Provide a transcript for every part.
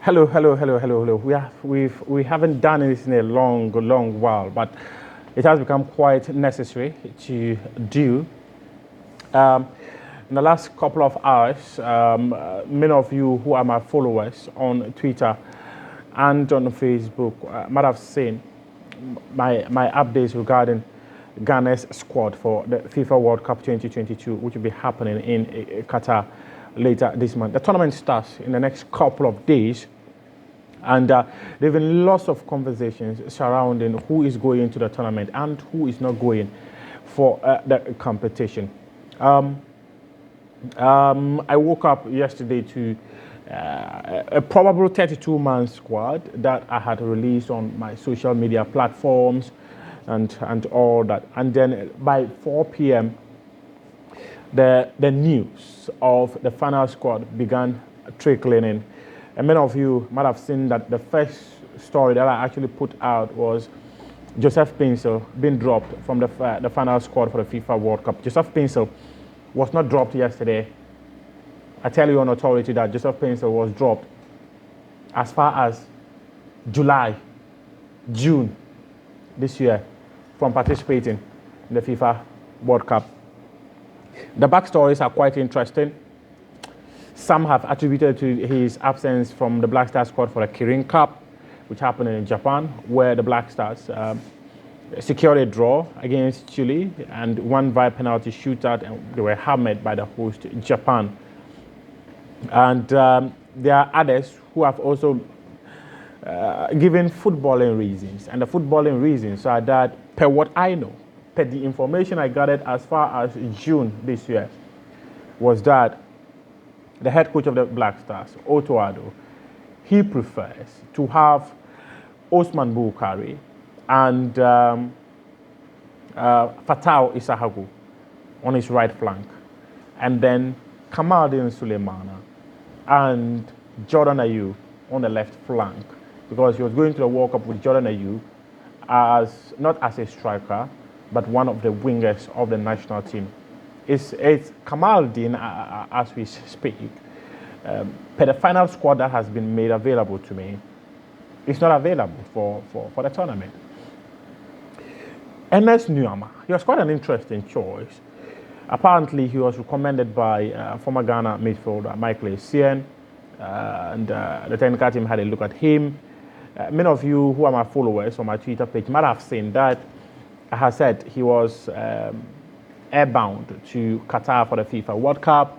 Hello, hello, hello, hello, hello. We haven't done this in a long while, but it has become quite necessary to do. Um, in the last couple of hours, many of you who are my followers on Twitter and on Facebook might have seen my updates regarding Ghana's squad for the FIFA World Cup 2022, which will be happening in Qatar later this month. The tournament starts in the next couple of days, and there have been lots of conversations surrounding who is going to the tournament and who is not going for the competition. I woke up yesterday to a probable 32-man squad that I had released on my social media platforms and all that. And then by 4 p.m., the news of the final squad began trickling in. And many of you might have seen that the first story that I actually put out was Joseph Pinsel being dropped from the final squad for the FIFA World Cup. Joseph Pinsel was not dropped yesterday. I tell you on authority that Joseph Pinsel was dropped as far as July, June this year from participating in the FIFA World Cup. The backstories are quite interesting. Some have attributed to his absence from the Black Stars squad for the Kirin Cup, which happened in Japan, where the Black Stars secured a draw against Chile and won via penalty shootout, and they were hammered by the host Japan. And there are others who have also given footballing reasons, and the footballing reasons are that, per what I know, per the information I gathered as far as June this year, was that the head coach of the Black Stars, Otto Addo, he prefers to have Osman Boukari and Fatau Isahagu on his right flank, and then Kamaldeen Sulemana and Jordan Ayew on the left flank, because he was going to the World Cup with Jordan Ayew as not as a striker, but one of the wingers of the national team. It's Kamaldeen, as we speak, per the final squad that has been made available to me, it's not available for the tournament. Ernest Nuama, he was quite an interesting choice. Apparently, he was recommended by former Ghana midfielder Michael Essien, and the technical team had a look at him. Many of you who are my followers on my Twitter page might have seen that I have said he was airbound to Qatar for the FIFA World Cup.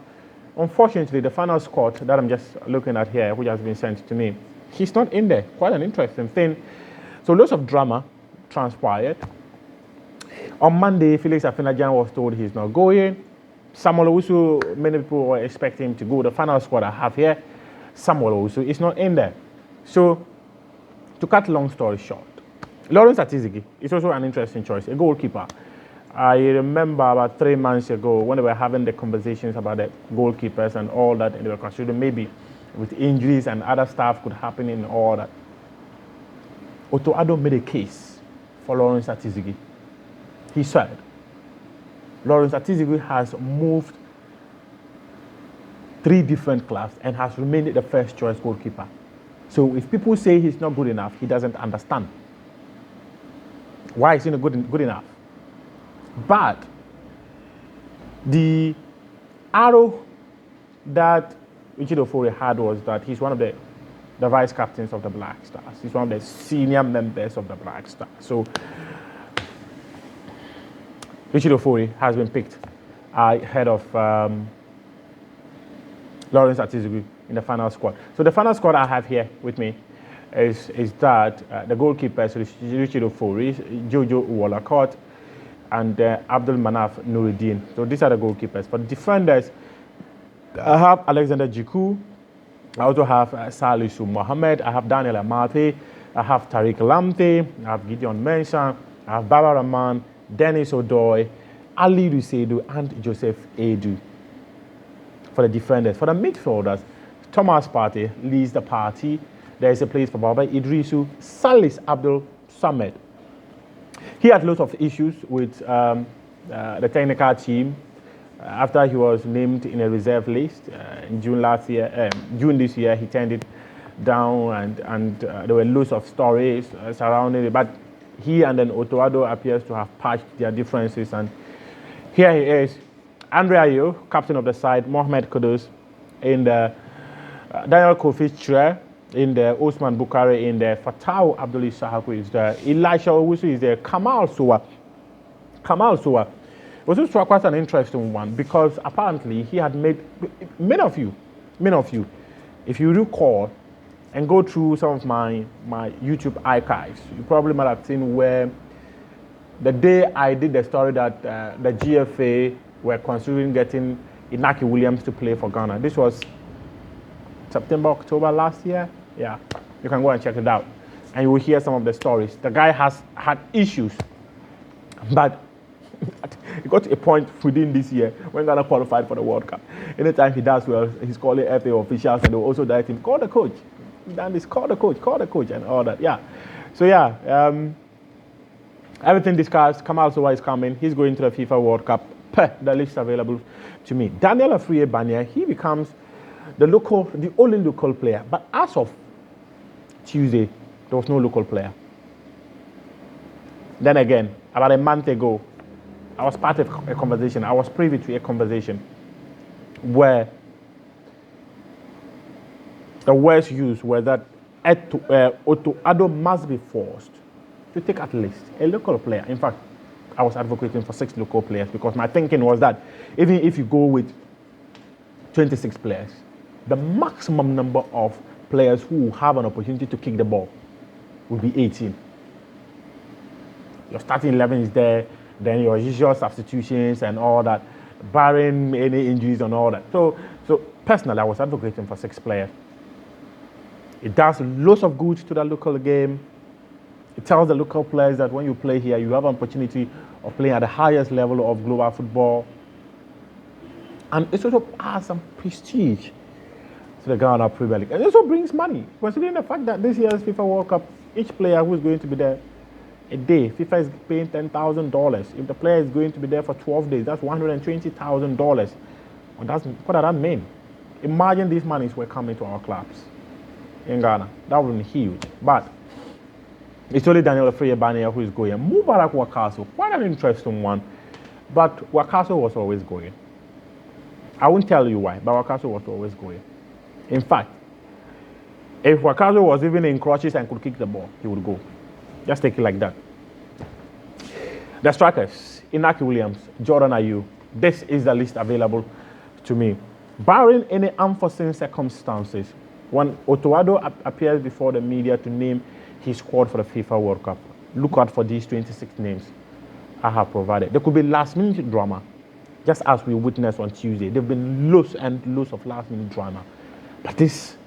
Unfortunately, the final squad that I'm just looking at here, which has been sent to me, he's not in there. Quite an interesting thing. So lots of drama transpired. On Monday, Felix Afena-Gyan was told he's not going. Samuel Owusu, many people were expecting him to go. The final squad I have here, Samuel Owusu is not in there. So, to cut long story short, Lawrence Atizigi is also an interesting choice, a goalkeeper. I remember about 3 months ago when they were having the conversations about the goalkeepers and all that, and they were considering maybe with injuries and other stuff could happen and all that. Otto Addo made a case for Lawrence Atizigi. He said, Lawrence Atizigi has moved 3 different clubs and has remained the first choice goalkeeper. So if people say he's not good enough, he doesn't understand. Why is he not good enough? But the arrow that Richard Ofori had was that he's one of the vice captains of the Black Stars. He's one of the senior members of the Black Stars. So Richard Ofori has been picked ahead of Lawrence Atizigi in the final squad. So the final squad I have here with me is that the goalkeepers, Richard Ofori, Jojo Uwalakot, and Abdul Manaf Nuruddin. So these are the goalkeepers. For the defenders, I have Alexander Jiku. I also have Salisu Mohammed. I have Daniel Amate. I have Tariq Lamte. I have Gideon Mensah. I have Baba Rahman, Dennis Odoi, Ali Lusedu, and Joseph Edu. For the defenders. For the midfielders, Thomas Partey leads the party. There is a place for Baba Idrisu, Salis Abdul Samed. He had lots of issues with the technical team after he was named in a reserve list in June this year. He turned it down, and there were loads of stories surrounding it. But he and then Otoado appears to have patched their differences, and here he is, Andre Ayew, captain of the side, Mohamed Kudus in the Daniel Kofi Chre in the Osman Bukhari in the Fatau Abdullah Sahaku is there, Elisha Owusu is there, Kamal Sowa was also quite an interesting one because apparently he had made many of you, if you recall and go through some of my YouTube archives, you probably might have seen where the day I did the story that the GFA were considering getting Inaki Williams to play for Ghana. This was September, October last year. Yeah, you can go and check it out. And you will hear some of the stories. The guy has had issues, but it got to a point within this year when Ghana qualified for the World Cup. Anytime he does well, he's calling FA officials and they will also direct him, call the coach. Then this, call the coach and all that. Yeah. So yeah, everything discussed. Kamal Sowa is coming. He's going to the FIFA World Cup. The list available to me. Daniel Afriyie-Banya, he becomes the only local player. But as of Tuesday, there was no local player. Then again, about a month ago, I was part of a conversation. I was privy to a conversation where the words used were that Otoado must be forced to take at least a local player. In fact, I was advocating for 6 local players because my thinking was that even if you go with 26 players, the maximum number of players who have an opportunity to kick the ball will be 18. Your starting 11 is there, then your usual substitutions and all that, barring any injuries and all that. So personally, I was advocating for 6 players. It does lots of good to the local game. It tells the local players that when you play here, you have an opportunity of playing at the highest level of global football. And it also adds some prestige to the Ghana Premier League. And it also brings money, considering the fact that this year's FIFA World Cup, each player who is going to be there a day, FIFA is paying $10,000. If the player is going to be there for 12 days, that's $120,000. And what does that mean? Imagine these monies were coming to our clubs in Ghana. That would be huge. But it's only Daniel Afriyie-Banya who is going. Mubarak Wakaso, quite an interesting one. But Wakaso was always going. I won't tell you why, but Wakaso was always going. In fact, if Wakaso was even in crutches and could kick the ball, he would go. Just take it like that. The strikers, Inaki Williams, Jordan Ayew. This is the list available to me. Barring any unforeseen circumstances, when Otoado appears before the media to name his squad for the FIFA World Cup, look out for these 26 names I have provided. There could be last-minute drama, just as we witnessed on Tuesday. There have been loads and loads of last-minute drama. But this,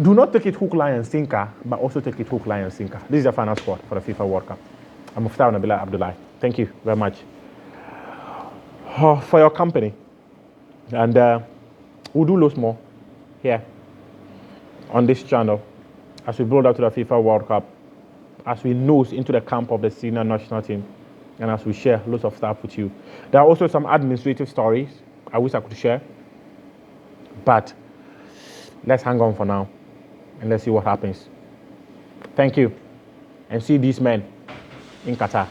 do not take it hook, line, and sinker, but also take it hook, line, and sinker. This is the final squad for the FIFA World Cup. I'm Muftar Nabila Abdullah. Thank you very much for your company. And we'll do loads more here on this channel as we build up to the FIFA World Cup, as we nose into the camp of the senior national team, and as we share lots of stuff with you. There are also some administrative stories I wish I could share, but let's hang on for now and let's see what happens. Thank you, and see these men in Qatar.